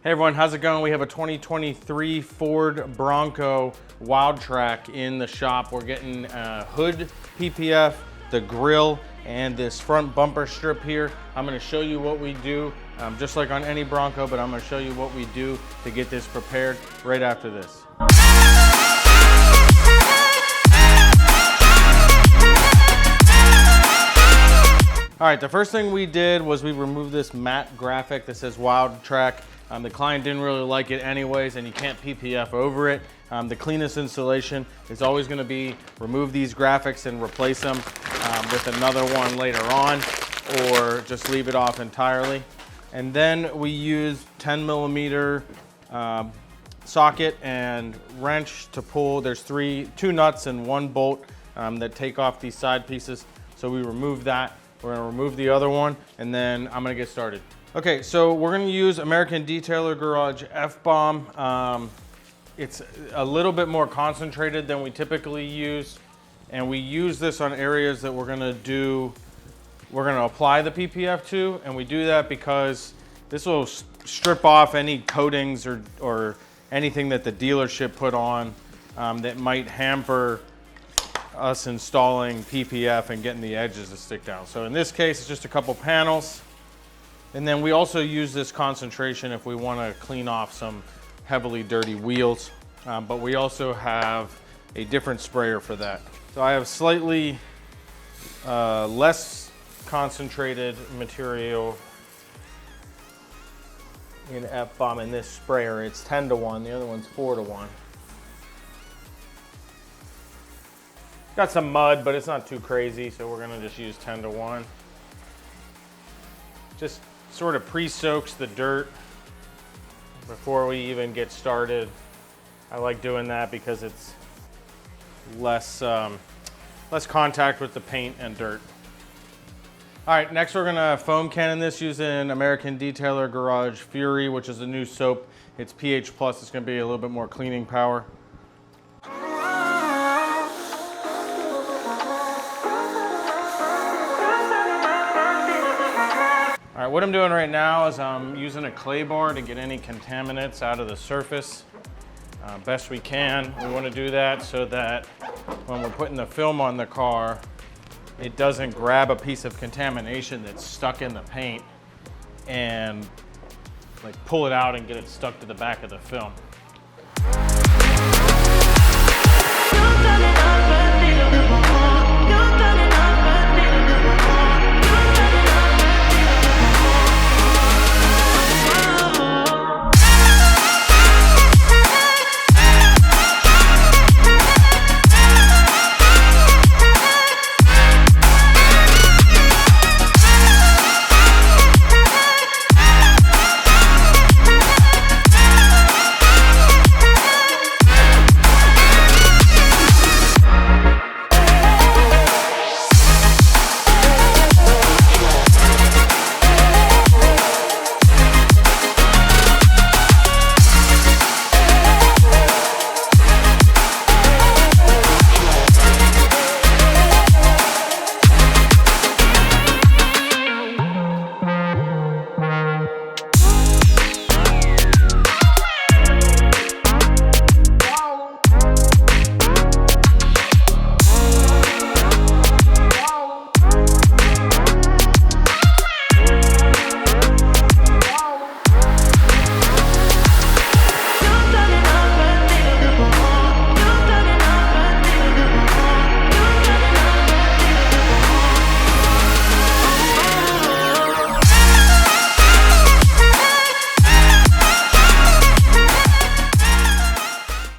Hey everyone, how's it going? We have a 2023 Ford Bronco Wildtrak in the shop. We're getting hood PPF, the grille, and this front bumper strip here. I'm gonna show you what we do, just like on any Bronco, but I'm gonna show you what we do to get this prepared right after this. All right, the first thing we did was we removed this matte graphic that says Wildtrack. The client didn't really like it anyways, and you can't PPF over it. The cleanest installation is always gonna be remove these graphics and replace them with another one later on, or just leave it off entirely. And then we use 10mm socket and wrench to pull. There's two nuts and one bolt that take off these side pieces. So we remove that. We're gonna remove the other one, and then I'm gonna get started. Okay, so we're gonna use American Detailer Garage F-Bomb. It's a little bit more concentrated than we typically use, and we use this on areas that we're gonna apply the PPF to, and we do that because this will strip off any coatings or anything that the dealership put on that might hamper us installing PPF and getting the edges to stick down. So in this case, it's just a couple panels. And then we also use this concentration if we want to clean off some heavily dirty wheels. But we also have a different sprayer for that. So I have slightly less concentrated material in F-Bomb in this sprayer. It's 10-to-1, the other one's 4-to-1. Got some mud, but it's not too crazy, so we're gonna just use 10-to-1. Just sort of pre-soaks the dirt before we even get started. I like doing that because it's less contact with the paint and dirt. All right, next we're gonna foam cannon this using American Detailer Garage Fury, which is a new soap. It's pH+, it's gonna be a little bit more cleaning power. All right, what I'm doing right now is I'm using a clay bar to get any contaminants out of the surface best we can. We want to do that so that when we're putting the film on the car, it doesn't grab a piece of contamination that's stuck in the paint and like pull it out and get it stuck to the back of the film.